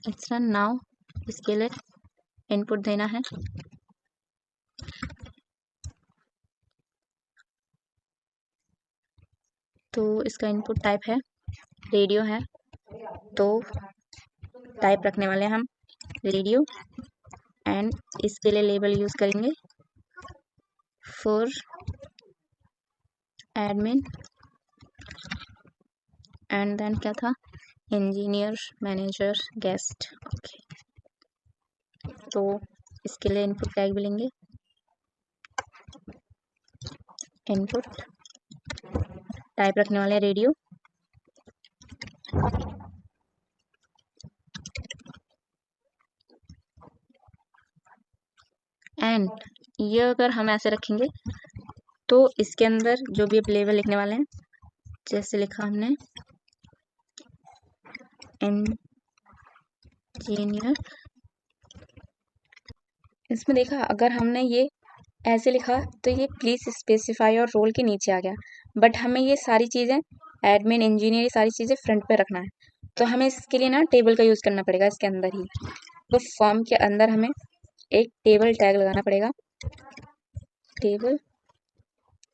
it's run now. इसके लिए इनपुट देना है। तो इसका इनपुट टाइप है रेडियो है, तो टाइप रखने वाले हैं हम रेडियो। एंड इसके लिए लेबल यूज करेंगे फॉर एडमिन, एंड देन क्या था, इंजीनियर, मैनेजर, गेस्ट। ओके, तो इसके लिए इनपुट टैग भी लेंगे, इनपुट टाइप रखने वाले रेडियो। एंड ये अगर हम ऐसे रखेंगे तो इसके अंदर जो भी लेबल लिखने वाले हैं, जैसे लिखा हमने इंजीनियर, इसमें देखा अगर हमने ये ऐसे लिखा तो ये प्लीज स्पेसिफाई और रोल के नीचे आ गया, बट हमें ये सारी चीज़ें एडमिन, इंजीनियर, ये सारी चीज़ें फ्रंट पे रखना है। तो हमें इसके लिए ना टेबल का यूज़ करना पड़ेगा इसके अंदर ही। तो फॉर्म के अंदर हमें एक टेबल टैग लगाना पड़ेगा, टेबल,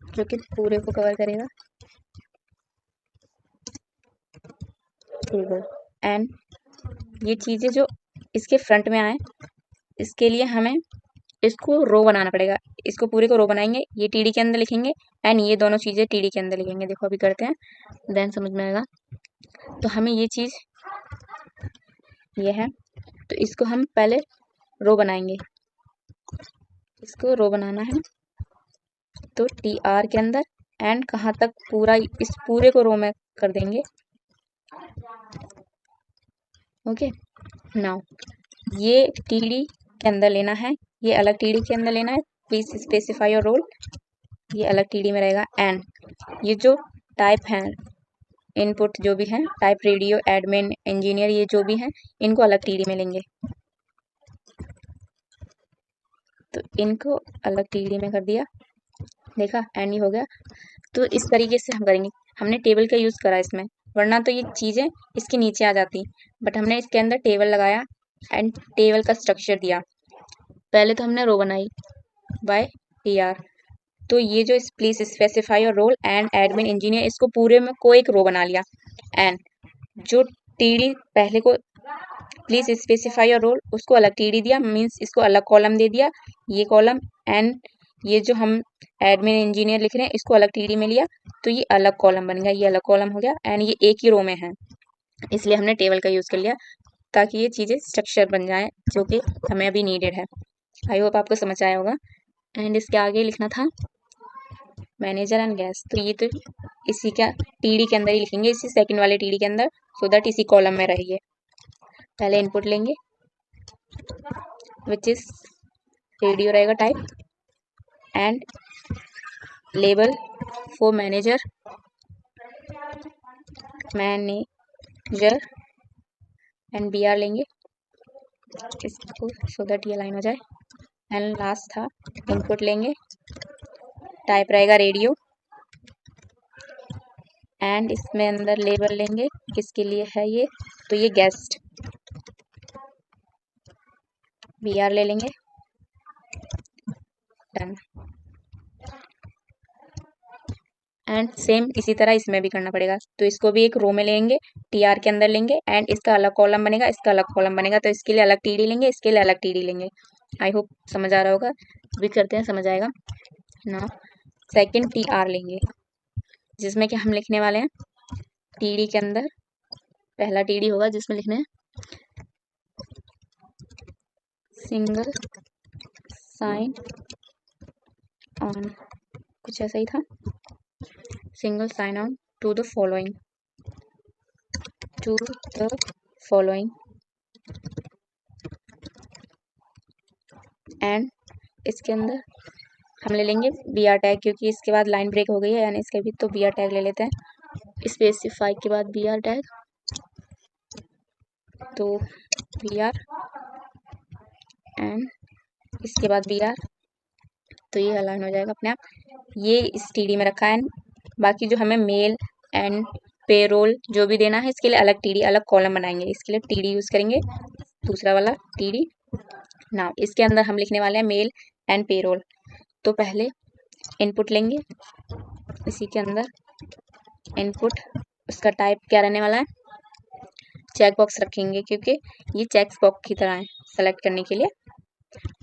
जो कि पूरे को कवर करेगा, टेबल। एंड ये चीज़ें जो इसके फ्रंट में आए, इसके लिए हमें इसको रो बनाना पड़ेगा। इसको पूरे को रो बनाएंगे, ये टीडी के अंदर लिखेंगे एंड ये दोनों चीज़ें टीडी के अंदर लिखेंगे। देखो अभी करते हैं, देन समझ में आएगा। तो हमें ये चीज़ ये है, तो इसको हम पहले रो बनाएंगे, इसको रो बनाना है। तो टी आर के अंदर एंड कहाँ तक, पूरा इस पूरे को रो में कर देंगे। ओके, नाउ ये टीडी के अंदर लेना है, ये अलग टीडी के अंदर लेना है, प्लीज स्पेसिफाई योर रोल, ये अलग टीडी में रहेगा। एंड ये जो टाइप है, इनपुट जो भी है, टाइप रेडियो, एडमिन, इंजीनियर, ये जो भी है इनको अलग टीडी में लेंगे। तो इनको अलग टीडी में कर दिया, देखा, एंड ये हो गया। तो इस तरीके से हम करेंगे। हमने टेबल का यूज़ करा इसमें, वरना तो ये चीज़ें इसके नीचे आ जाती, बट हमने इसके अंदर टेबल लगाया एंड टेबल का स्ट्रक्चर दिया। पहले तो हमने रो बनाई बाय टी आर, तो ये जो प्लीज स्पेसिफाई और रोल एंड एडमिन, इंजीनियर, इसको पूरे में को एक रो बना लिया। एंड जो टीडी पहले को प्लीज स्पेसिफाई और रोल, उसको अलग टीडी दिया, मीन्स इसको अलग कॉलम दे दिया, ये कॉलम। एंड ये जो हम एडमिन, इंजीनियर लिख रहे हैं इसको अलग टीडी में लिया, तो ये अलग कॉलम बन गया, ये अलग कॉलम हो गया। एंड ये एक ही रो में है, इसलिए हमने टेबल का यूज़ कर लिया, ताकि ये चीज़ें स्ट्रक्चर बन जाए, जो कि हमें अभी नीडेड है। आई होप आपको समझ आया होगा। एंड इसके आगे लिखना था मैनेजर एंड गेस्ट, तो ये तो इसी का टीडी के अंदर ही लिखेंगे, इसी सेकंड वाले टीडी के अंदर, सो दैट इसी कॉलम में रहिए। पहले इनपुट लेंगे विच इज रेडियो रहेगा type, and label for manager and B are लेंगे इसको, सो दैट ये लाइन हो जाए। एंड लास्ट था इनपुट लेंगे, टाइप रहेगा रेडियो, एंड इसमें अंदर लेबल लेंगे, किसके लिए है ये, तो ये गेस्ट, बी आर ले लेंगे, डन। एंड सेम इसी तरह इसमें भी करना पड़ेगा, तो इसको भी एक रो में लेंगे, टी आर के अंदर लेंगे, एंड इसका अलग कॉलम बनेगा, इसका अलग कॉलम बनेगा, तो इसके लिए अलग टीडी लेंगे, इसके लिए अलग टीडी लेंगे। आई होप समझ आ रहा होगा, भी करते हैं, समझ आएगा ना। सेकंड टी आर लेंगे, जिसमें कि हम लिखने वाले हैं टीडी के अंदर, पहला टीडी होगा जिसमें लिखना है सिंगल साइन ऑन, कुछ ऐसा ही था, single sign on to the following, and इसके अंदर हम ले लेंगे बी आर टैग, क्योंकि इसके बाद लाइन ब्रेक हो गई है, यानी इसके भी तो बी आर टैग ले लेते हैं, स्पेसिफाई के बाद बी आर टैग, तो बी आर एंड इसके बाद बी आर, तो ये अलाइन हो जाएगा अपने आप। ये इस टीडी में रखा है, बाकी जो हमें मेल एंड पेरोल जो भी देना है इसके लिए अलग टीडी अलग कॉलम बनाएंगे। इसके लिए टीडी यूज करेंगे, दूसरा वाला टीडी। नाउ इसके अंदर हम लिखने वाले हैं मेल एंड पेरोल। तो पहले इनपुट लेंगे, इसी के अंदर इनपुट, उसका टाइप क्या रहने वाला है, चेक बॉक्स रखेंगे क्योंकि ये चेक बॉक्स की तरह है सेलेक्ट करने के लिए।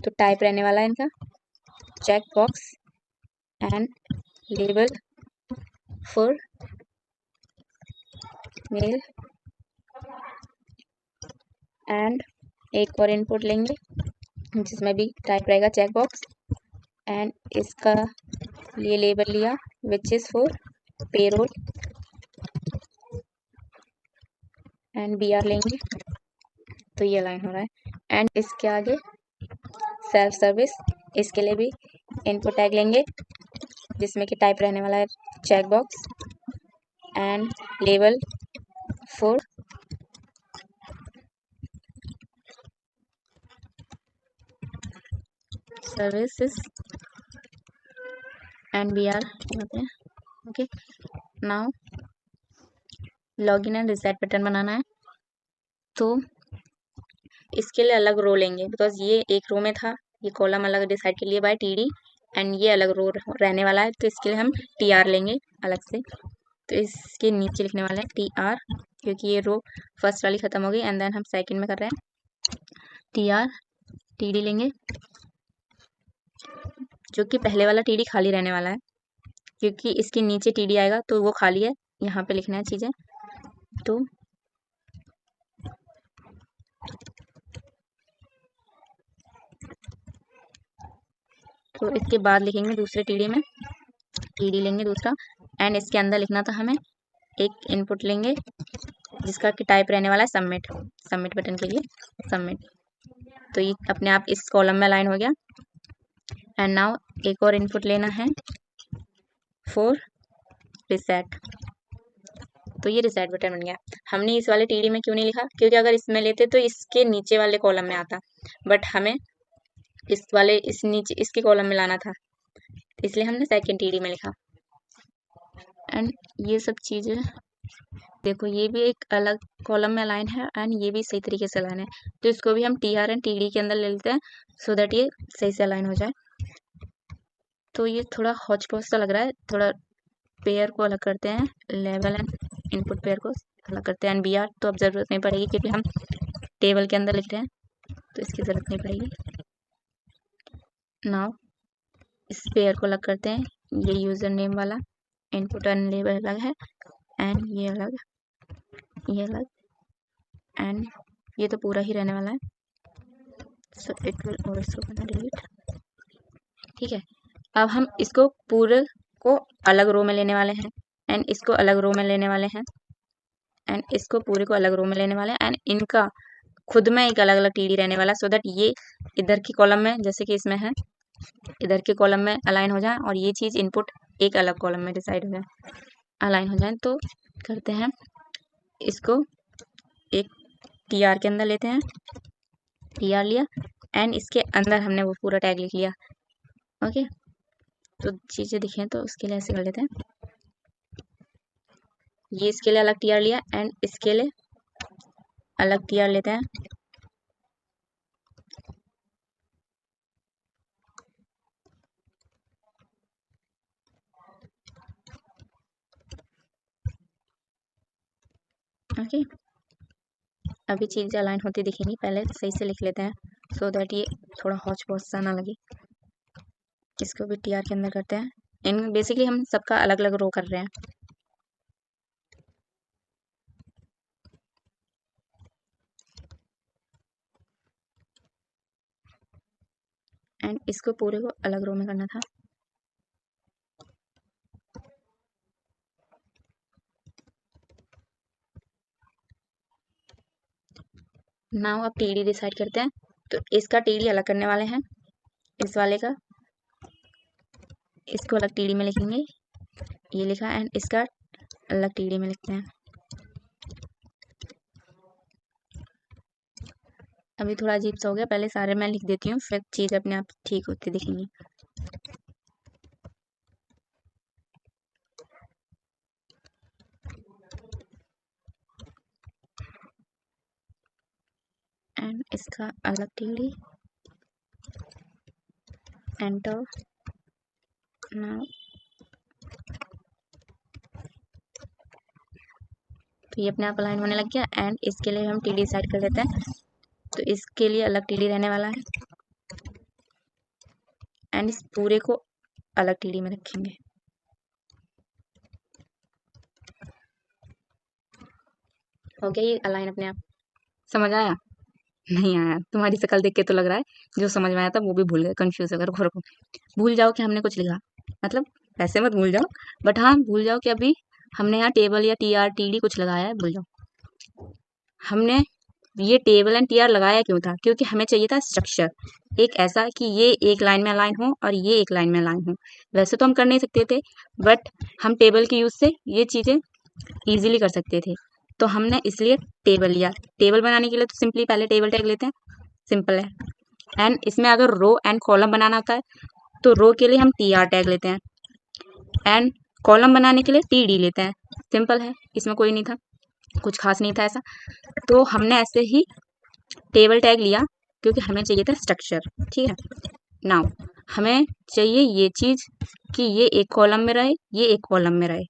तो टाइप रहने वाला है इनका check box and label for male, and एक और इनपुट लेंगे जिसमें भी टाइप रहेगा चेक बॉक्स, एंड इसका लिए लेबल लिया which is for payroll, and B are लेंगे। तो ये लाइन हो रहा है। एंड इसके आगे सेल्फ सर्विस, इसके लिए भी इनपुट टैग लेंगे जिसमें कि टाइप रहने वाला है check box and label for services and B R होते हैं। Okay, now login and reset button बनाना है। तो इसके लिए अलग रो लेंगे बिकॉज ये एक रो में था, ये कॉलम अलग डिसाइड के लिए बाय टीडी एंड ये अलग रो रहने वाला है। तो इसके लिए हम टीआर लेंगे अलग से। तो इसके नीचे लिखने वाला है टीआर क्योंकि ये रो फर्स्ट वाली खत्म हो गई एंड देन हम सेकंड में कर रहे हैं टीआर। टीडी लेंगे जो कि पहले वाला टीडी खाली रहने वाला है क्योंकि इसके नीचे टीडी आएगा तो वो खाली है, यहाँ पे लिखना है चीजें। तो इसके बाद लिखेंगे दूसरे टीडी में, टीडी लेंगे दूसरा एंड इसके अंदर लिखना था हमें एक इनपुट लेंगे जिसका कि टाइप रहने वाला है सबमिट, सबमिट बटन के लिए सबमिट। तो ये अपने आप इस कॉलम में अलाइन हो गया। एंड नाउ एक और इनपुट लेना है फॉर रिसेट। तो ये रिसेट बटन बन गया। हमने इस वाले टीडी में क्यों नहीं लिखा, क्योंकि अगर इसमें लेते तो इसके नीचे वाले कॉलम में आता, बट हमें इस वाले इस नीचे इसके कॉलम में लाना था, इसलिए हमने सेकंड टीडी में लिखा। एंड ये सब चीजें देखो, ये भी एक अलग कॉलम में अलाइन है एंड ये भी सही तरीके से अलाइन है। तो इसको भी हम टीआर एंड टीडी के अंदर ले लेते हैं सो दैट ये सही से अलाइन हो जाए। तो ये थोड़ा हौच पौच सा लग रहा है, थोड़ा पेयर को अलग करते हैं, लेवल एंड इनपुट पेयर को अलग करते हैं एंड बी आर तो अब ज़रूरत नहीं पड़ेगी क्योंकि हम टेबल के अंदर लिख रहे हैं तो इसकी ज़रूरत नहीं पड़ेगी। नाउ इस पेयर को अलग करते हैं, ये यूज़र नेम वाला इनपुट एंड लेबल अलग है एंड ये अलग, ये अलग एंड ये तो पूरा ही रहने वाला है। सो इट विल ऑल्सो डिलीट। ठीक है, अब हम इसको पूरे को अलग रो में लेने वाले हैं एंड इसको अलग रो में लेने वाले हैं एंड इसको पूरे को अलग रो में लेने वाले हैं एंड इनका खुद में एक अलग अलग टीडी रहने वाला सो दैट ये इधर की कॉलम में जैसे कि इसमें है इधर के कॉलम में अलाइन हो जाए और ये चीज़ इनपुट एक अलग कॉलम में डिसाइड हो जाए, अलाइन हो जाए। तो करते हैं इसको एक टीआर के अंदर लेते हैं, टीआर लिया एंड इसके अंदर हमने वो पूरा टैग लिख लिया। ओके, तो चीज़ें दिखें तो उसके लिए ऐसे कर लेते हैं, ये इसके लिए अलग टीआर लिया एंड इसके लिए अलग टीआर लेते हैं। ओके, अभी चीज़ें अलाइन होती दिखेंगी, पहले सही से लिख लेते हैं सो दैट ये थोड़ा हौच पौच सा ना लगे। इसको भी टीआर के अंदर करते हैं, इन बेसिकली हम सबका अलग अलग रो कर रहे हैं। एंड इसको पूरे को अलग रो में करना था। नाउ अब टीडी डिसाइड करते हैं, तो इसका टीडी अलग करने वाले हैं, इस वाले का इसको अलग टीडी में लिखेंगे, ये लिखा एंड इसका अलग टीडी में लिखते हैं। अभी थोड़ा अजीब सा हो गया, पहले सारे मैं लिख देती हूँ फिर चीज़ अपने आप ठीक होती दिखेंगी। इसका अलग टीडी, एंटर। नाउ तो ये अपने आप अलाइन होने लग गया। एंड इसके लिए हम टीडी सेट कर देते हैं, तो इसके लिए अलग टीडी रहने वाला है एंड इस पूरे को अलग टीडी में रखेंगे। हो गया ये अलाइन अपने आप। समझ आया? नहीं आया? तुम्हारी शक्ल देख के तो लग रहा है जो समझ में आया था वो भी भूल गए, कंफ्यूज होकर घोर को। भूल जाओ कि हमने कुछ लिखा, मतलब वैसे मत भूल जाओ, बट हाँ भूल जाओ कि अभी हमने यहाँ टेबल या टी आर टी डी कुछ लगाया है, भूल जाओ। हमने ये टेबल एंड टी आर लगाया क्यों था? क्योंकि हमें चाहिए था स्ट्रक्चर एक ऐसा कि ये एक लाइन में अलाइन हो और ये एक लाइन में अलाइन हो। वैसे तो हम कर नहीं सकते थे, बट हम टेबल के यूज से ये चीजें इजीली कर सकते थे, तो हमने इसलिए टेबल लिया। टेबल बनाने के लिए तो सिंपली पहले टेबल टैग लेते हैं, सिंपल है। एंड इसमें अगर रो एंड कॉलम बनाना होता है तो रो के लिए हम टी आर टैग लेते हैं एंड कॉलम बनाने के लिए टी डी लेते हैं, सिंपल है, इसमें कोई नहीं था, कुछ खास नहीं था ऐसा। तो हमने ऐसे ही टेबल टैग लिया क्योंकि हमें चाहिए था स्ट्रक्चर, ठीक है। नाउ हमें चाहिए ये चीज कि ये एक कॉलम में रहे, ये एक कॉलम में रहे।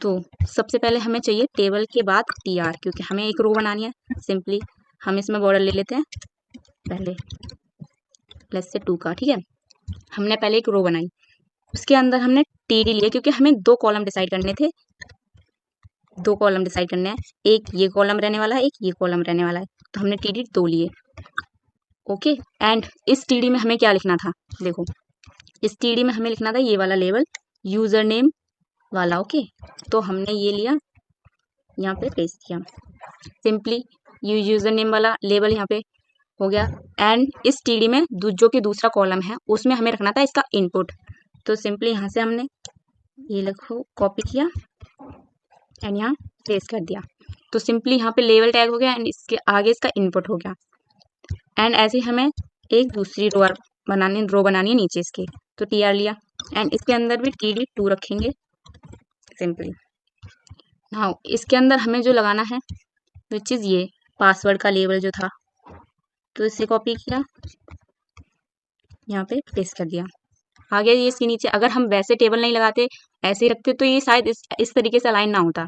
तो सबसे पहले हमें चाहिए टेबल के बाद टी आर, क्योंकि हमें एक रो बनानी है। सिंपली हम इसमें बॉर्डर ले लेते हैं पहले प्लस से 2 का, ठीक है। हमने पहले एक रो बनाई, उसके अंदर हमने टी डी लिया क्योंकि हमें 2 कॉलम डिसाइड करने थे, 2 कॉलम डिसाइड करने हैं, एक ये कॉलम रहने वाला है, एक ये कॉलम रहने वाला है, तो हमने टी डी 2 लिए, ओके। एंड इस टी डी में हमें क्या लिखना था? देखो इस टी डी में हमें लिखना था ये वाला लेबल, यूजर नेम वाला, ओके। तो हमने ये लिया, यहाँ पे पेस्ट किया, सिंपली यूजर नेम वाला लेबल यहाँ पे हो गया। एंड इस टीडी में जो कि दूसरा कॉलम है उसमें हमें रखना था इसका इनपुट, तो सिंपली यहाँ से हमने ये लिखो कॉपी किया एंड यहाँ पेस्ट कर दिया, तो सिंपली यहाँ पे लेवल टैग हो गया एंड इसके आगे इसका इनपुट हो गया। एंड ऐसे ही हमें एक दूसरी रो बनानी है नीचे इसके, तो टी आर लिया एंड इसके अंदर भी टी डी 2 रखेंगे सिंपली। हाँ इसके अंदर हमें जो लगाना है विच इज ये पासवर्ड का लेबल जो था, तो इसे कॉपी किया, यहाँ पे पेस्ट कर दिया। आगे ये इसके नीचे अगर हम वैसे टेबल नहीं लगाते ऐसे ही रखते तो ये शायद इस तरीके से अलाइन ना होता,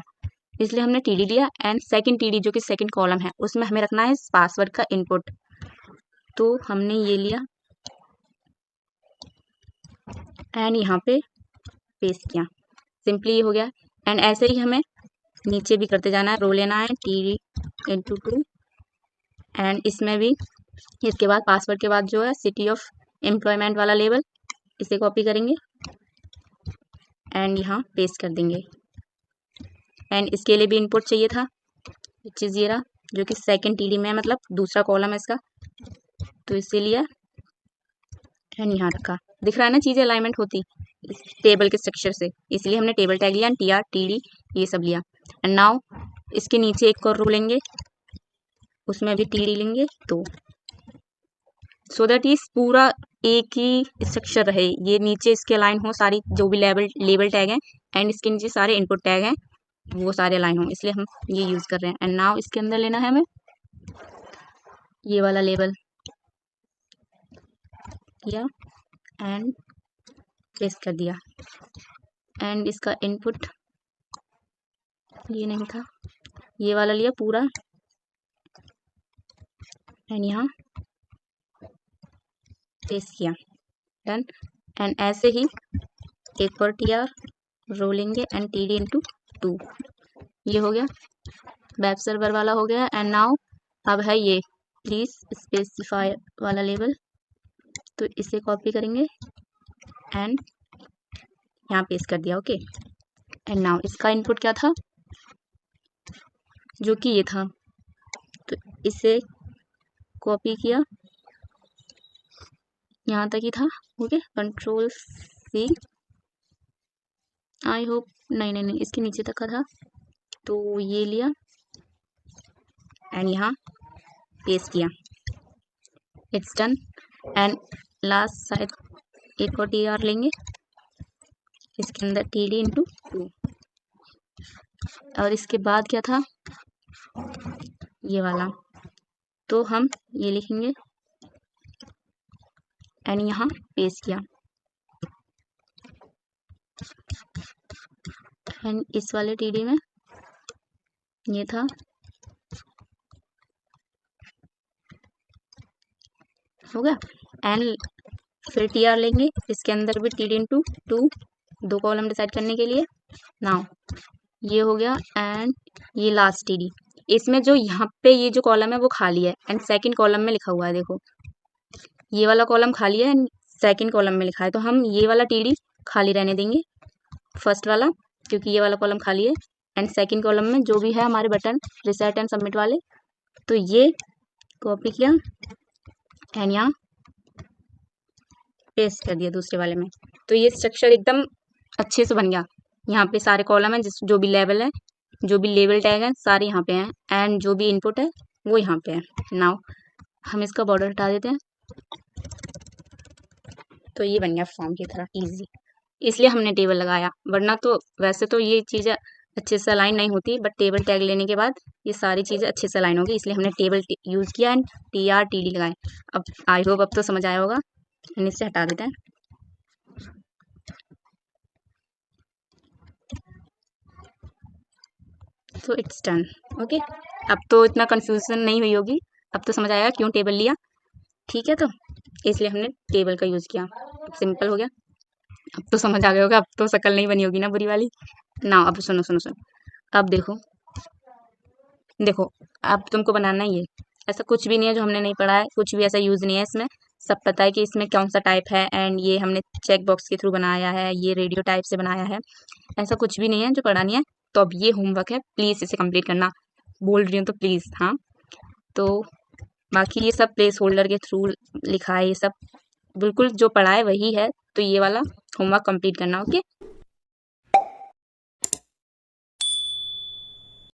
इसलिए हमने टीडी लिया। एंड सेकंड टीडी जो कि सेकंड कॉलम है उसमें हमें रखना है पासवर्ड का इनपुट, तो हमने ये लिया एंड यहाँ पे पेस्ट किया, सिंपली ये हो गया। एंड ऐसे ही हमें नीचे भी करते जाना है, रो लेना है टी इंटू 2 एंड इसमें भी इसके बाद पासवर्ड के बाद जो है सिटी ऑफ एम्प्लॉयमेंट वाला लेबल, इसे कॉपी करेंगे एंड यहाँ पेस्ट कर देंगे। एंड इसके लिए भी इनपुट चाहिए था विच इज ये रहा, जो कि सेकंड टीडी में मतलब दूसरा कॉलम है इसका, तो इसे लिया एंड यहाँ रखा। दिख रहा है ना चीज़ें अलाइनमेंट होती इस टेबल के स्ट्रक्चर से, इसलिए हमने टेबल टैग लिया, टी आर टी डी ये सब लिया। एंड नाउ इसके नीचे एक और रो लेंगे, उसमें भी टी डी लेंगे, तो सो दैट ये पूरा एक ही स्ट्रक्चर रहे, ये नीचे इसके अलाइन हो सारी जो भी लेबल टैग हैं एंड इसके नीचे सारे इनपुट टैग हैं वो सारे अलाइन हो, इसलिए हम ये यूज कर रहे हैं। एंड नाउ इसके अंदर लेना है हमें ये वाला लेबल किया एंड पेस्ट कर दिया एंड इसका इनपुट ये नहीं था, ये वाला लिया पूरा एंड यहाँ पेस्ट किया, डन। एंड ऐसे ही एक और टी आर रो लेंगे एंड टी डी इंटू 2, ये हो गया, वेब सर्वर वाला हो गया। एंड नाउ अब है ये प्लीज स्पेसिफाई वाला लेबल, तो इसे कॉपी करेंगे एंड यहाँ पेस्ट कर दिया, ओके। एंड नाउ इसका इनपुट क्या था? जो कि ये था, तो इसे कॉपी किया, यहाँ तक ही था, okay. Control C, I hope नहीं इसके नीचे तक का था, तो ये लिया एंड यहाँ पेस्ट किया, it's done. And last side एक और टी आर लेंगे, इसके अंदर टी डी इंटू 2, और इसके बाद क्या था ये वाला, तो हम ये लिखेंगे एंड यहाँ पेस्ट किया एंड इस वाले टीडी में ये था, हो गया। एंड फिर टीआर लेंगे, इसके अंदर भी टीडी इंटू 2, 2 कॉलम डिसाइड करने के लिए। नाउ ये हो गया एंड ये लास्ट टीडी। इसमें जो यहाँ पे ये जो कॉलम है वो खाली है एंड सेकंड कॉलम में लिखा हुआ है, देखो ये वाला कॉलम खाली है एंड सेकंड कॉलम में लिखा है, तो हम ये वाला टीडी खाली रहने देंगे फर्स्ट वाला, क्योंकि ये वाला कॉलम खाली है। एंड सेकंड कॉलम में जो भी है हमारे बटन रिसेट एंड सबमिट वाले, तो ये कॉपी किया एंड यहाँ पेस्ट कर दिया दूसरे वाले में। तो ये स्ट्रक्चर एकदम अच्छे से बन गया। यहाँ पे सारे कॉलम हैं, जो भी लेवल है, जो भी लेवल टैग है, सारे यहाँ पे हैं एंड जो भी इनपुट है वो यहाँ पे है। नाउ हम इसका बॉर्डर हटा देते हैं, तो ये बन गया फॉर्म की तरह इजी। इसलिए हमने टेबल लगाया, वरना तो वैसे तो ये चीज़ें अच्छे से अलाइन नहीं होती, बट टेबल टैग लेने के बाद ये सारी चीज़ें अच्छे से अलाइन होगी, इसलिए हमने टेबल यूज़ किया एंड TRTD लगाए। अब आई होप अब तो समझ आया होगा, इसे हटा देते हैं। तो इट्स डन। ओके, अब तो इतना कंफ्यूजन नहीं हुई होगी, अब तो समझ आएगा क्यों टेबल लिया। ठीक है, तो इसलिए हमने टेबल का यूज़ किया, सिंपल हो गया। अब तो समझ आ गया होगा, अब तो शक्ल नहीं बनी होगी ना बुरी वाली ना। अब सुनो सुनो सुनो, अब देखो देखो, अब तुमको बनाना ही है। ऐसा कुछ भी नहीं है जो हमने नहीं पढ़ा है, कुछ भी ऐसा यूज़ नहीं है इसमें, सब पता है कि इसमें कौन सा टाइप है एंड ये हमने चेक बॉक्स के थ्रू बनाया है, ये रेडियो टाइप से बनाया है, ऐसा कुछ भी नहीं है जो पढ़ा नहीं है। तो अब ये होमवर्क है, प्लीज़ इसे कंप्लीट करना, बोल रही हूँ तो प्लीज़। हाँ, तो बाकी ये सब प्लेस होल्डर के थ्रू लिखा है, ये सब बिल्कुल जो पढ़ा है वही है, तो ये वाला होमवर्क कंप्लीट करना। ओके।